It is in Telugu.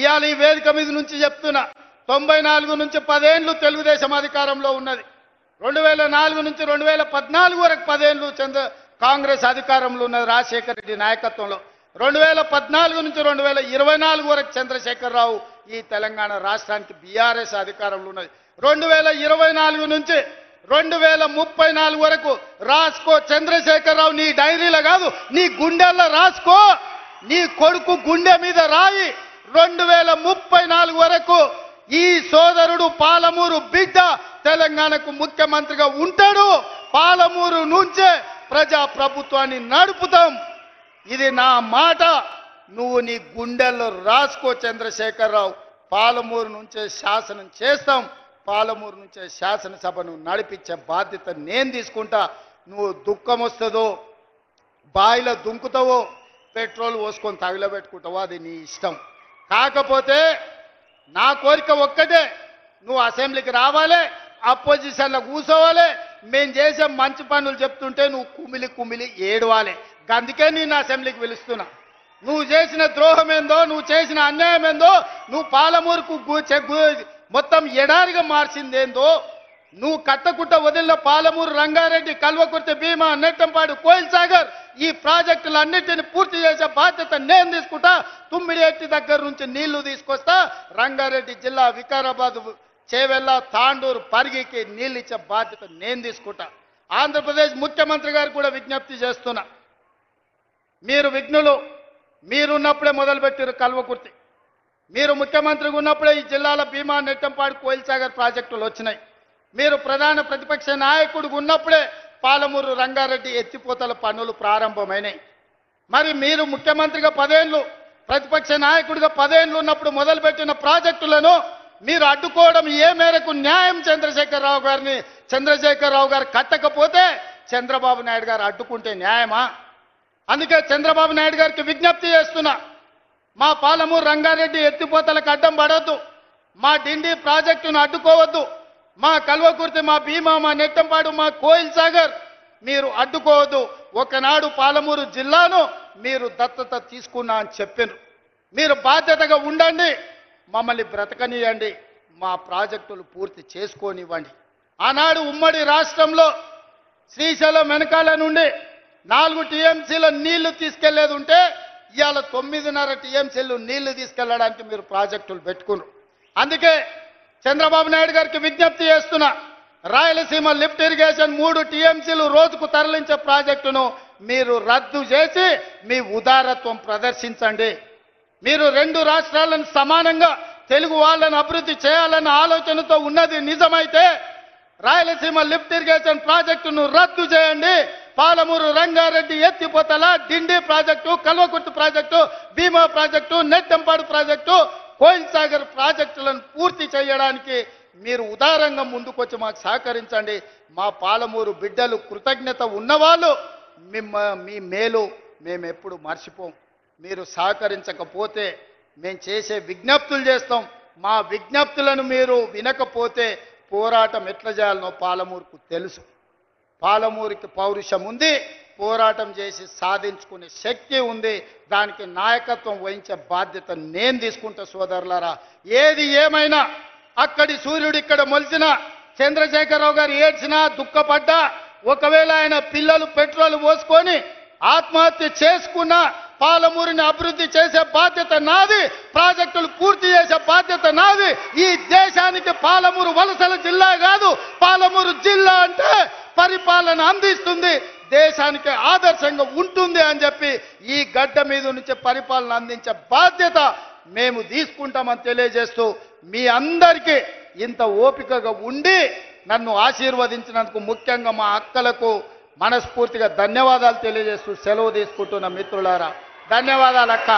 ఇవాళ ఈ వేదిక మీద నుంచి చెప్తున్నా 94 నుంచి 10 ఏళ్ళు తెలుగుదేశం అధికారంలో ఉన్నది. 2004 నుంచి 2014 వరకు 10 ఏళ్ళు కాంగ్రెస్ అధికారంలో ఉన్నది రాజశేఖర రెడ్డి నాయకత్వంలో. 2014 నుంచి 2024 వరకు చంద్రశేఖరరావు ఈ తెలంగాణ రాష్ట్రానికి బీఆర్ఎస్ అధికారంలో ఉన్నది. 2024 నుంచి 2034 వరకు రాసుకో చంద్రశేఖరరావు, నీ డైరీలో కాదు నీ గుండెల్లో రాసుకో, నీ కొడుకు గుండె మీద రాయి. 2034 వరకు ఈ సోదరుడు పాలమూరు బిడ్డ తెలంగాణకు ముఖ్యమంత్రిగా ఉంటాడు. పాలమూరు నుంచే ప్రజా ప్రభుత్వాన్ని నడుపుతాం. ఇది నా మాట, నువ్వు నీ గుండెల్లో రాసుకో చంద్రశేఖరరావు. పాలమూరు నుంచే శాసనం చేస్తాం, పాలమూరు నుంచే శాసనసభను నడిపించే బాధ్యత నేను తీసుకుంటా. నువ్వు దుఃఖం వస్తుందో బాయిలో దుంకుతావో పెట్రోల్ పోసుకొని తగిలబెట్టుకుంటావో అది నీ ఇష్టం. కాకపోతే నా కోరిక ఒక్కటే, నువ్వు అసెంబ్లీకి రావాలి, అపోజిషన్లో కూర్చోవాలి, మేము చేసే మంచి పనులు చెప్తుంటే నువ్వు కుమిలి కుమిలి ఏడవాలి. అందుకే నేను అసెంబ్లీకి పిలుస్తున్నా. నువ్వు చేసిన ద్రోహం ఏందో, నువ్వు చేసిన అన్యాయం ఏందో, నువ్వు పాలమూరుకు మొత్తం ఎడారిగా మార్చిందేందో, నువ్వు కట్టకుట్ట వదిలిన పాలమూరు, రంగారెడ్డి, కల్వకుర్తి, భీమా, నెట్టంపాడు, కోయిల్ సాగర్ ఈ ప్రాజెక్టులన్నింటినీ పూర్తి చేసే బాధ్యత నేను తీసుకుంటా. తుమ్మిడిఎట్టి దగ్గర నుంచి నీళ్లు తీసుకొస్తా. రంగారెడ్డి జిల్లా వికారాబాద్, చేవెళ్ళ, తాండూరు, పరిగికి నీళ్ళు ఇచ్చే బాధ్యత నేను తీసుకుంటా. ఆంధ్రప్రదేశ్ ముఖ్యమంత్రి గారు కూడా విజ్ఞప్తి చేస్తున్నా, మీరు విఘ్నులు, మీరున్నప్పుడే మొదలుపెట్టారు కల్వకుర్తి. మీరు ముఖ్యమంత్రిగా ఉన్నప్పుడే ఈ జిల్లాల భీమా, నెట్టంపాడు, కోయిల్ సాగర్ ప్రాజెక్టులు వచ్చినాయి. మీరు ప్రధాన ప్రతిపక్ష నాయకుడిగా ఉన్నప్పుడే పాలమూరు, రంగారెడ్డి ఎత్తిపోతల పనులు ప్రారంభమైనాయి. మరి మీరు ముఖ్యమంత్రిగా 10 ఏళ్ళు, ప్రతిపక్ష నాయకుడిగా 10 ఏళ్ళు ఉన్నప్పుడు మొదలుపెట్టిన ప్రాజెక్టులను మీరు అడ్డుకోవడం ఏ మేరకు న్యాయం? చంద్రశేఖరరావు గారు కట్టకపోతే చంద్రబాబు నాయుడు గారు అడ్డుకుంటే న్యాయమా? అందుకే చంద్రబాబు నాయుడు గారికి విజ్ఞప్తి చేస్తున్నా, మా పాలమూరు, రంగారెడ్డి ఎత్తిపోతలకు అడ్డం పడవద్దు, మా డిండి ప్రాజెక్టును అడ్డుకోవద్దు, మా కల్వకుర్తి, మా భీమా, మా నెట్టంపాడు, మా కోయిల్ సాగర్ మీరు అడ్డుకోవద్దు. ఒకనాడు పాలమూరు జిల్లాను మీరు దత్తత తీసుకున్నా అని చెప్పారు. మీరు బాధ్యతగా ఉండండి, మమ్మల్ని బ్రతకనియండి, మా ప్రాజెక్టులు పూర్తి చేసుకోనివ్వండి. ఆనాడు ఉమ్మడి రాష్ట్రంలో శ్రీశైలం వెనకాల నుండి 4 టీఎంసీల నీళ్లు తీసుకెళ్లేది ఉంటే ఇవాళ 9.5 టీఎంసీలు నీళ్లు తీసుకెళ్లడానికి మీరు ప్రాజెక్టులు పెట్టుకున్నారు. అందుకే చంద్రబాబు నాయుడు గారికి విజ్ఞప్తి చేస్తున్నా, రాయలసీమ లిఫ్ట్ ఇరిగేషన్ 3 టీఎంసీలు రోజుకు తరలించే ప్రాజెక్టును మీరు రద్దు చేసి మీ ఉదారత్వం ప్రదర్శించండి. మీరు 2 రాష్ట్రాలను సమానంగా తెలుగు వాళ్ళను అభివృద్ధి చేయాలన్న ఆలోచనతో ఉన్నది నిజమైతే రాయలసీమ లిఫ్ట్ ఇరిగేషన్ ప్రాజెక్టును రద్దు చేయండి. పాలమూరు, రంగారెడ్డి ఎత్తిపోతల, డిండి ప్రాజెక్టు, కల్వకుర్తి ప్రాజెక్టు, భీమా ప్రాజెక్టు, నెట్టంపాడు ప్రాజెక్టు, కోయిల్ సాగర్ ప్రాజెక్టులను పూర్తి చేయడానికి మీరు ఉదారంగా ముందుకొచ్చి మాకు సహకరించండి. మా పాలమూరు బిడ్డలు కృతజ్ఞత ఉన్నవాళ్ళు, మీ మేలు మేము ఎప్పుడు మర్చిపోం. మీరు సహకరించకపోతే మేము చేసే విజ్ఞప్తులు చేస్తాం. మా విజ్ఞప్తులను మీరు వినకపోతే పోరాటం ఎట్లా చేయాలనో పాలమూరుకు తెలుసు. పాలమూరుకి పౌరుషం ఉంది, పోరాటం చేసి సాధించుకునే శక్తి ఉంది. దానికి నాయకత్వం వహించే బాధ్యత నేను తీసుకుంటా. సోదరులారా, ఏది ఏమైనా అక్కడి సూర్యుడు ఇక్కడ మొలిచిన చంద్రశేఖరరావు గారు ఏడ్చినా, దుఃఖపడ్డా, ఒకవేళ ఆయన పిల్లలు పెట్రోల్ పోసుకొని ఆత్మహత్య చేసుకున్నా పాలమూరుని అభివృద్ధి చేసే బాధ్యత నాది, ప్రాజెక్టులు పూర్తి చేసే బాధ్యత నాది. ఈ దేశానికి పాలమూరు వలసల జిల్లా కాదు, పాలమూరు జిల్లా అంటే పరిపాలన అందిస్తుంది, దేశానికి ఆదర్శంగా ఉంటుంది అని చెప్పి ఈ గడ్డ మీద నుంచి పరిపాలన అందించే బాధ్యత మేము తీసుకుంటామని తెలియజేస్తూ మీ అందరికీ ఇంత ఓపికగా ఉండి నన్ను ఆశీర్వదించినందుకు ముఖ్యంగా మా అక్కలకు మనస్ఫూర్తిగా ధన్యవాదాలు తెలియజేస్తూ సెలవు తీసుకుంటున్న మిత్రులారా, ధన్యవాదాలు అక్క.